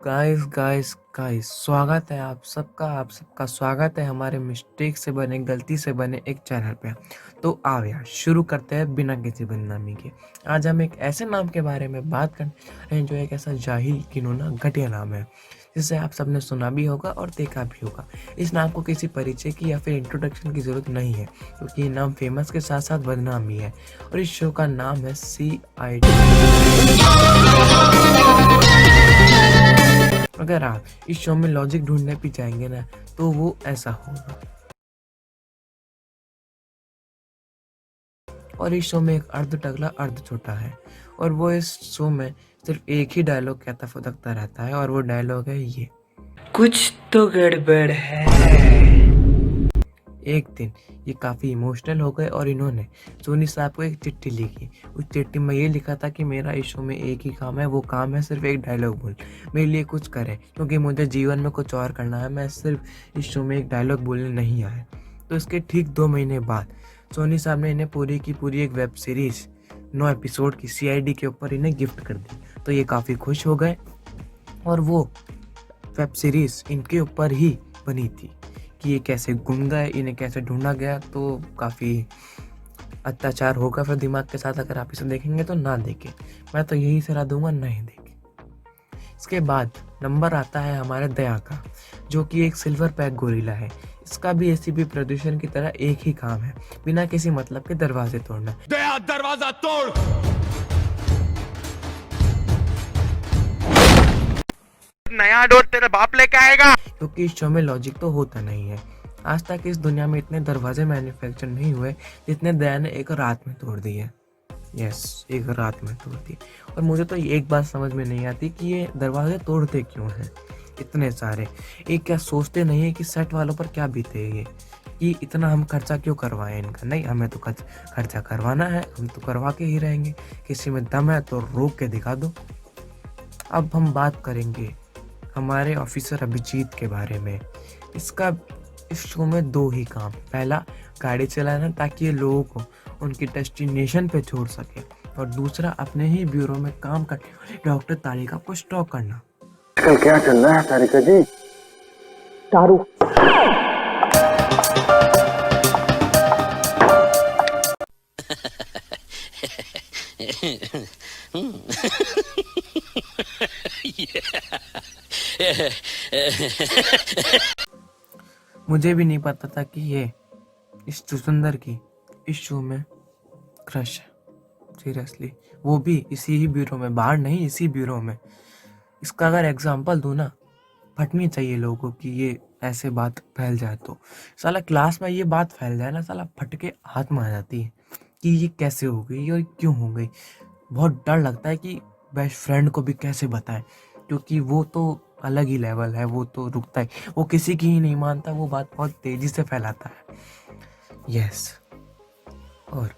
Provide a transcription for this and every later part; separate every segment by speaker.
Speaker 1: Guys guys guys स्वागत है आप सबका स्वागत है हमारे मिस्टेक से बने गलती से बने एक चैनल पे। तो आओ यार शुरू करते हैं बिना किसी बदनामी के। आज हम एक ऐसे नाम के बारे में बात कर रहे हैं जो एक ऐसा जाहिल घिनौना घटिया नाम है जिसे आप सबने सुना भी होगा और देखा भी होगा। इस नाम को किसी परिचय की या फिर इंट्रोडक्शन की जरूरत नहीं है क्योंकि ये नाम फेमस के साथ साथ बदनाम भी है। और इस शो का नाम है CID। अगर आप इस शो में लॉजिक ढूंढने भी जाएंगे ना तो वो ऐसा होगा। और इस शो में एक अर्ध टकला अर्ध छोटा है और वो इस शो में सिर्फ एक ही डायलॉग कहता फुदकता रहता है और वो डायलॉग है ये, कुछ तो गड़बड़ है। एक दिन ये काफ़ी इमोशनल हो गए और इन्होंने सोनी साहब को एक चिट्ठी लिखी। उस चिट्ठी में ये लिखा था कि मेरा इस शो में एक ही काम है, वो काम है सिर्फ एक डायलॉग बोल, मेरे लिए कुछ करे क्योंकि मुझे जीवन में कुछ और करना है, मैं सिर्फ इस शो में एक डायलॉग बोलने नहीं आया। तो इसके ठीक 2 महीने बाद सोनी साहब ने इन्हें पूरी की पूरी एक वेब सीरीज 9 एपिसोड की CID के ऊपर इन्हें गिफ्ट कर दी। तो ये काफ़ी खुश हो गए और वो वेब सीरीज इनके ऊपर ही बनी थी कि ये कैसे गुम गए, इन्हें कैसे ढूंढा गया। तो काफ़ी अत्याचार होगा फिर दिमाग के साथ अगर आप इसे देखेंगे तो ना देखें, मैं तो यही सलाह दूंगा नहीं देखें। इसके बाद नंबर आता है हमारे दया का, जो कि एक सिल्वर पैक गोरिल्ला है। इसका भी ACP प्रदूषण की तरह एक ही काम है, बिना किसी मतलब के दरवाजे तोड़ना।
Speaker 2: दया दरवाजा तोड़। नया डोर तेरे बाप लेके आएगा।
Speaker 1: क्योंकि इस शो में लॉजिक तो होता नहीं है। आज तक इस दुनिया में इतने दरवाजे मैन्युफैक्चर नहीं हुए जितने दया ने एक रात में तोड़ दिए। यस, एक रात में तोड़ दी। और मुझे तो एक बात समझ में नहीं आती कि ये दरवाजे तोड़ते क्यों हैं इतने सारे। एक क्या सोचते नहीं है कि सेट वालों पर क्या बीतेगी कि इतना हम खर्चा क्यों करवाएं इनका। नहीं, हमें तो खर्चा करवाना है, हम तो करवा के ही रहेंगे। किसी में दम है तो रोक के दिखा दो। अब हम बात करेंगे हमारे ऑफिसर अभिजीत के बारे में। इसका इस शो में 2 ही काम, पहला गाड़ी चलाना ताकि ये लोगों को उनकी डेस्टिनेशन पे छोड़ सके, और दूसरा अपने ही ब्यूरो में काम करने वाले डॉक्टर तारिका को स्टॉक करना।
Speaker 3: क्या चल रहा है तारिका जी?
Speaker 4: दारू।
Speaker 1: मुझे भी नहीं पता था कि ये इस सुंदर की इस शो में क्रश है, सीरियसली। वो भी इसी ही ब्यूरो में, बाहर नहीं, इसी ब्यूरो में। इसका अगर एग्जाम्पल दूँ ना, फटनी चाहिए लोगों की ये ऐसे बात फैल जाए तो। साला क्लास में ये बात फैल जाए ना, साला फट के हाथ में आ जाती है कि ये कैसे हो गई और क्यों हो गई। बहुत डर लगता है कि बेस्ट फ्रेंड को भी कैसे बताएं, क्योंकि वो तो अलग ही लेवल है, वो तो रुकता है, वो किसी की ही नहीं मानता, वो बात बहुत तेजी से फैलाता है। यस, और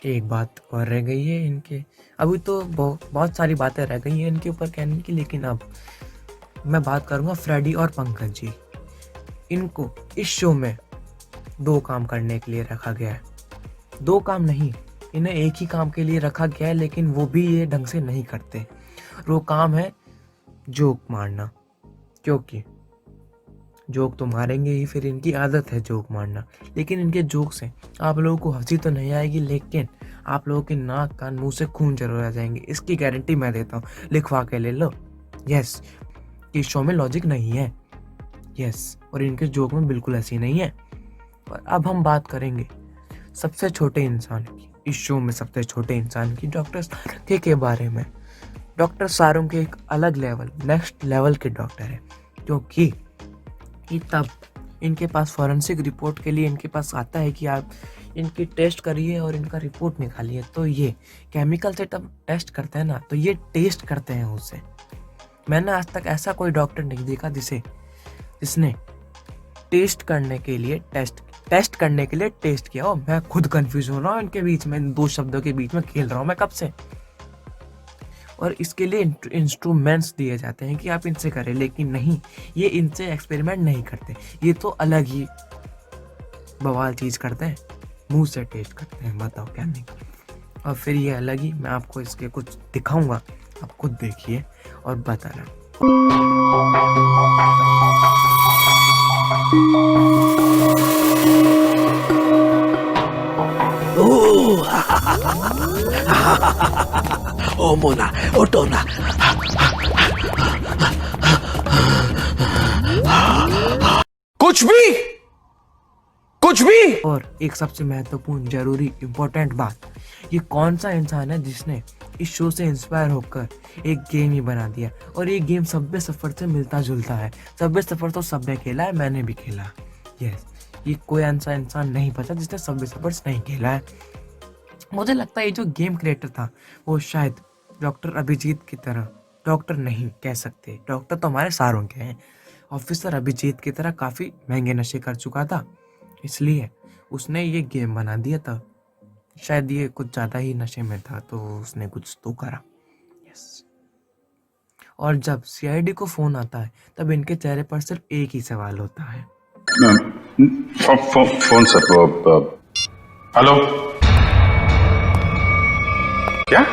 Speaker 1: एक बात और रह गई है इनके, अभी तो बहुत सारी बातें रह गई हैं इनके ऊपर कहने की, लेकिन अब मैं बात करूंगा फ्रेडी और पंकज जी। इनको इस शो में 2 काम करने के लिए रखा गया है। 2 काम नहीं, इन्हें एक ही काम के लिए रखा गया है, लेकिन वो भी ये ढंग से नहीं करते। वो काम है जोक मारना, क्योंकि जोक तो मारेंगे ही, फिर इनकी आदत है जोक मारना। लेकिन इनके जोक से आप लोगों को हंसी तो नहीं आएगी, लेकिन आप लोगों के नाक कान मुंह से खून जरूर आ जाएंगे, इसकी गारंटी मैं देता हूँ, लिखवा के ले लो। यस, इस शो में लॉजिक नहीं है। यस, और इनके जोक में बिल्कुल ऐसी नहीं है। और अब हम बात करेंगे सबसे छोटे इंसान की, इस शो में सबसे छोटे इंसान की, डॉक्टर सारंगे के बारे में। डॉक्टर सारंगे एक अलग लेवल, नेक्स्ट लेवल के डॉक्टर है, क्योंकि तब इनके पास फॉरेंसिक रिपोर्ट के लिए इनके पास आता है कि आप इनकी टेस्ट करिए और इनका रिपोर्ट निकालिए। तो ये केमिकल से तब टेस्ट करते हैं ना, तो ये टेस्ट करते हैं उससे। मैंने आज तक ऐसा कोई डॉक्टर नहीं देखा जिसने टेस्ट करने के लिए टेस्ट किया हो। मैं खुद कंफ्यूज हो रहा हूँ इनके बीच में, 2 शब्दों के बीच में खेल रहा हूँ मैं कब से। और इसके लिए इंस्ट्रूमेंट्स दिए जाते हैं कि आप इनसे करें, लेकिन नहीं, ये इनसे एक्सपेरिमेंट नहीं करते। ये तो अलग ही बवाल चीज़ करते हैं, मुंह से टेस्ट करते हैं, बताओ क्या नहीं। और फिर ये अलग ही, मैं आपको इसके कुछ दिखाऊंगा, आप खुद देखिए और बताना।
Speaker 5: ओ मोना, उठो ना।
Speaker 2: कुछ भी, कुछ भी।
Speaker 1: और एक सबसे महत्वपूर्ण, जरूरी, इम्पोर्टेंट बात, ये कौन सा इंसान है जिसने इस शो से इंस्पायर होकर एक गेम ही बना दिया? और ये गेम सबवे सफर से मिलता जुलता है। सबवे सफर तो सबने खेला है, मैंने भी खेला। यस, ये कोई ऐसा इंसान नहीं बचा जिसने सबवे सफर नहीं खेला है। मुझे लगता है ये जो गेम क्रिएटर था वो शायद डॉक्टर अभिजीत की तरह, डॉक्टर नहीं कह सकते, डॉक्टर तो हमारे सारों के हैं, ऑफिसर अभिजीत की तरह काफ़ी महंगे नशे कर चुका था, इसलिए उसने ये गेम बना दिया था। शायद ये कुछ ज़्यादा ही नशे में था तो उसने कुछ तो करा। यस। और जब सीआईडी को फ़ोन आता है तब इनके चेहरे पर सिर्फ एक ही सवाल होता है,
Speaker 3: फोन सर। हेलो, क्या?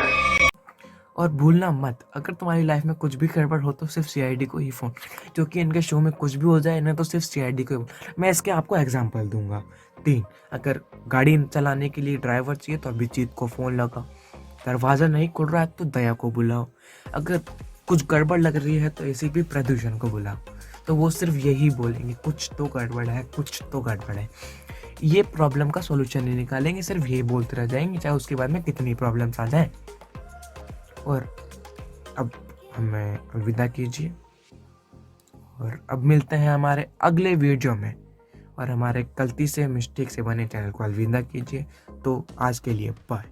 Speaker 1: और भूलना मत, अगर तुम्हारी लाइफ में कुछ भी गड़बड़ हो तो सिर्फ सीआईडी को ही फ़ोन, क्योंकि इनके शो में कुछ भी हो जाए ना तो सिर्फ सीआईडी को ही। मैं इसके आपको एग्जांपल दूंगा 3। अगर गाड़ी चलाने के लिए ड्राइवर चाहिए तो अभिजीत को फ़ोन लगाओ, दरवाज़ा नहीं खुल रहा है तो दया को बुलाओ, अगर कुछ गड़बड़ लग रही है तो एसीपी प्रदूषण को बुलाओ, तो वो सिर्फ यही बोलेंगे, कुछ तो गड़बड़ है, कुछ तो गड़बड़ है। ये प्रॉब्लम का सोल्यूशन नहीं निकालेंगे, सिर्फ यही बोलते रह जाएंगे, चाहे उसके बाद में कितनी प्रॉब्लम्स आ जाएं। और अब हमें विदा कीजिए और अब मिलते हैं हमारे अगले वीडियो में, और हमारे गलती से, मिस्टेक से बने चैनल को अलविदा कीजिए। तो आज के लिए बाय।